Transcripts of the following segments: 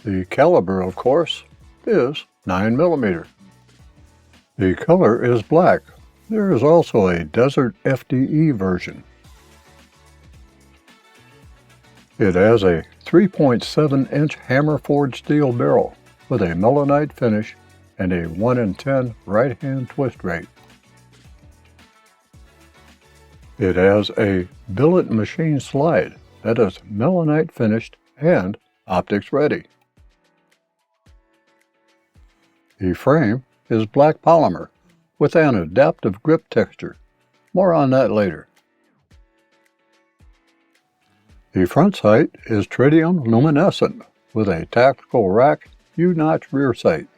The caliber, of course, is 9mm. The color is black. There is also a Desert FDE version. It has a 3.7-inch hammer-forged steel barrel with a melanite finish and a 1 in 10 right-hand twist rate. It has a billet machine slide that is melanite finished and optics ready. The frame is black polymer with an adaptive grip texture. More on that later. The front sight is tritium luminescent with a tactical rack U-notch rear sight.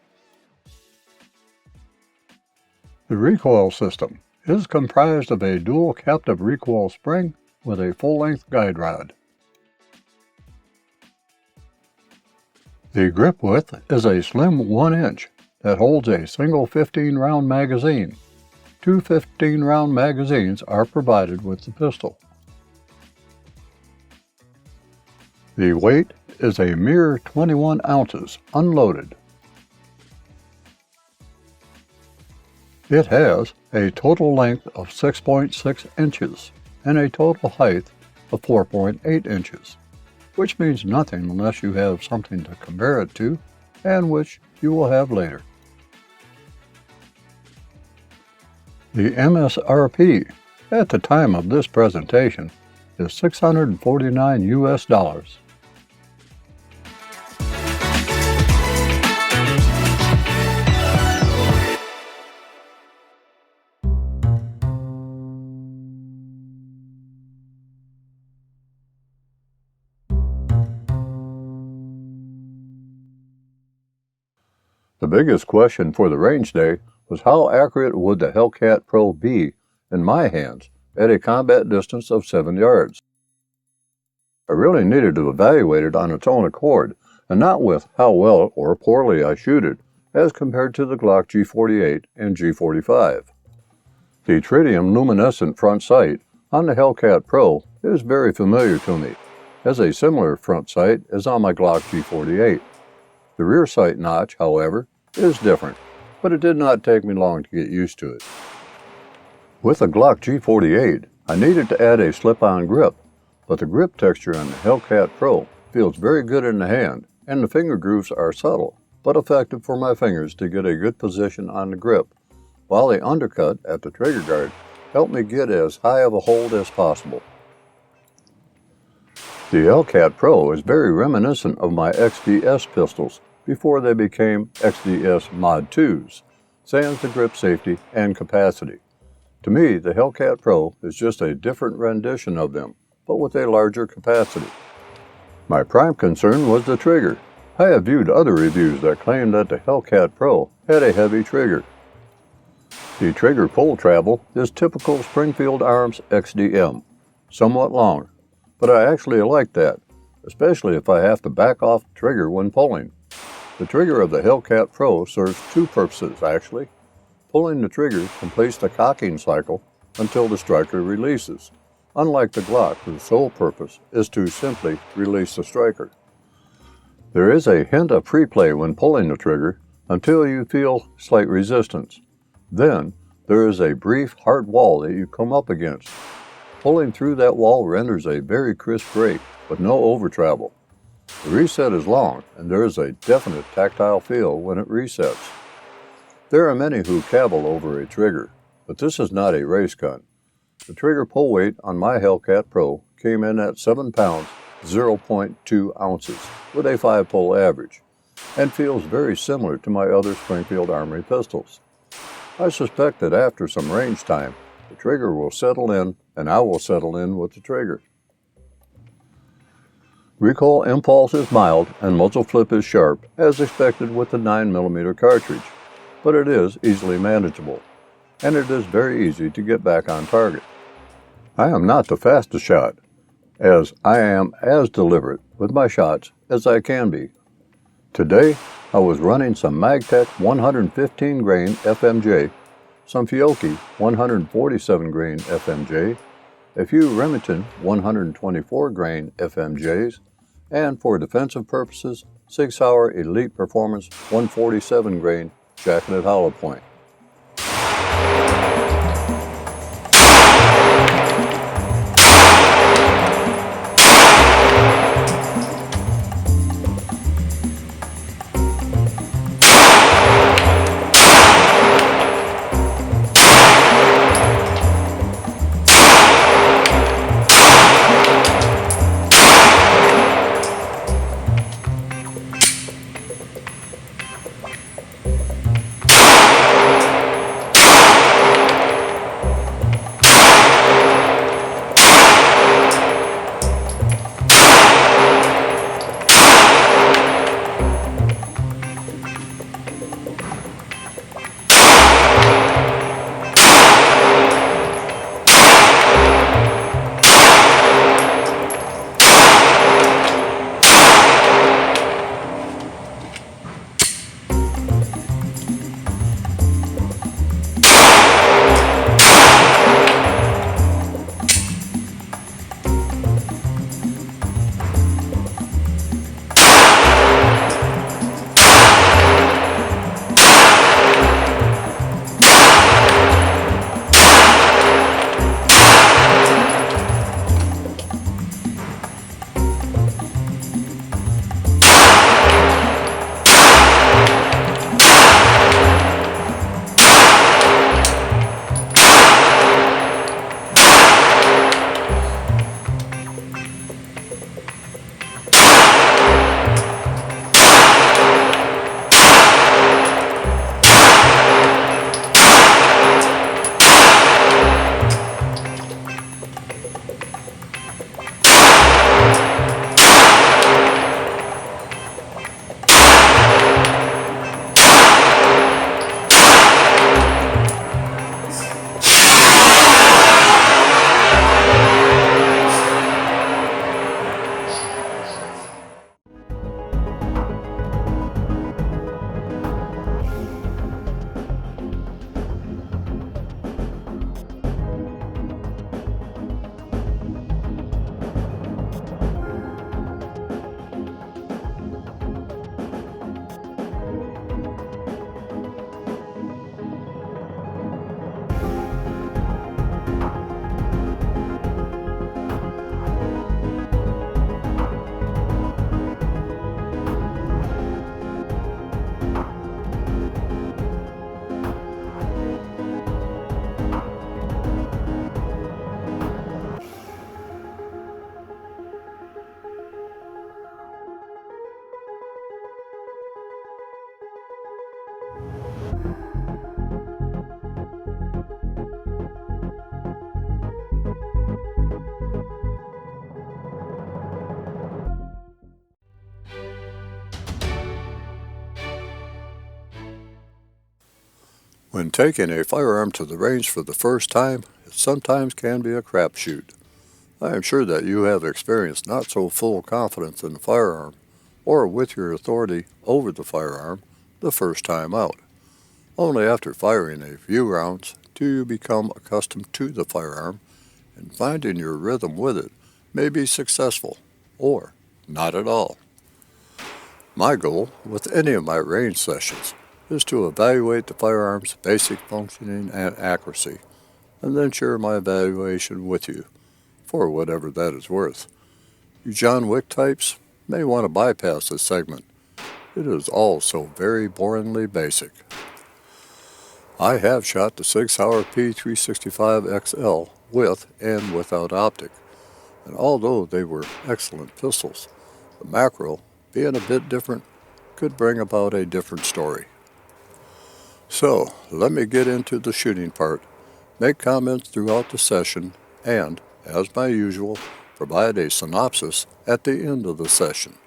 The recoil system is comprised of a dual captive recoil spring with a full-length guide rod. The grip width is a slim 1 inch that holds a single 15-round magazine. 2 15-round magazines are provided with the pistol. The weight is a mere 21 ounces, unloaded. It has a total length of 6.6 inches and a total height of 4.8 inches, which means nothing unless you have something to compare it to, and which you will have later. The MSRP at the time of this presentation is $649 US. The biggest question for the range day was how accurate would the Hellcat Pro be in my hands at a combat distance of 7 yards. I really needed to evaluate it on its own accord, and not with how well or poorly I shoot it, as compared to the Glock G48 and G45. The tritium luminescent front sight on the Hellcat Pro is very familiar to me, as a similar front sight is on my Glock G48. The rear sight notch, however, is different, but it did not take me long to get used to it. With the Glock G48, I needed to add a slip-on grip, but the grip texture on the Hellcat Pro feels very good in the hand, and the finger grooves are subtle, but effective for my fingers to get a good position on the grip, while the undercut at the trigger guard helped me get as high of a hold as possible. The Hellcat Pro is very reminiscent of my XDS pistols before they became XDS Mod 2s, sans the grip safety and capacity. To me, the Hellcat Pro is just a different rendition of them, but with a larger capacity. My prime concern was the trigger. I have viewed other reviews that claim that the Hellcat Pro had a heavy trigger. The trigger pull travel is typical Springfield Arms XDM, somewhat long, but I actually like that, especially if I have to back off the trigger when pulling. The trigger of the Hellcat Pro serves two purposes, actually. Pulling the trigger completes the cocking cycle until the striker releases, unlike the Glock, whose sole purpose is to simply release the striker. There is a hint of pre-play when pulling the trigger until you feel slight resistance. Then, there is a brief hard wall that you come up against. Pulling through that wall renders a very crisp break, but no over travel. The reset is long, and there is a definite tactile feel when it resets. There are many who cavil over a trigger, but this is not a race gun. The trigger pull weight on my Hellcat Pro came in at 7 pounds, 0.2 ounces, with a 5-pull average, and feels very similar to my other Springfield Armory pistols. I suspect that after some range time, the trigger will settle in, and I will settle in with the trigger. Recoil impulse is mild and muzzle flip is sharp, as expected with the 9mm cartridge, but it is easily manageable, and it is very easy to get back on target. I am not the fastest shot, as I am as deliberate with my shots as I can be. Today, I was running some Magtech 115 grain FMJ, some Fiocchi 147 grain FMJ, a few Remington 124 grain FMJs, and for defensive purposes, Sig Sauer Elite Performance 147 grain jacketed hollow point. When taking a firearm to the range for the first time, it sometimes can be a crapshoot. I am sure that you have experienced not so full confidence in the firearm, or with your authority over the firearm, the first time out. Only after firing a few rounds do you become accustomed to the firearm, and finding your rhythm with it may be successful, or not at all. My goal with any of my range sessions is to evaluate the firearm's basic functioning and accuracy, and then share my evaluation with you, for whatever that is worth. You John Wick types may want to bypass this segment. It is all so very boringly basic. I have shot the Sig Sauer P365XL with and without optic, and although they were excellent pistols, the macro, being a bit different, could bring about a different story. So, let me get into the shooting part, make comments throughout the session, and, as my usual, provide a synopsis at the end of the session.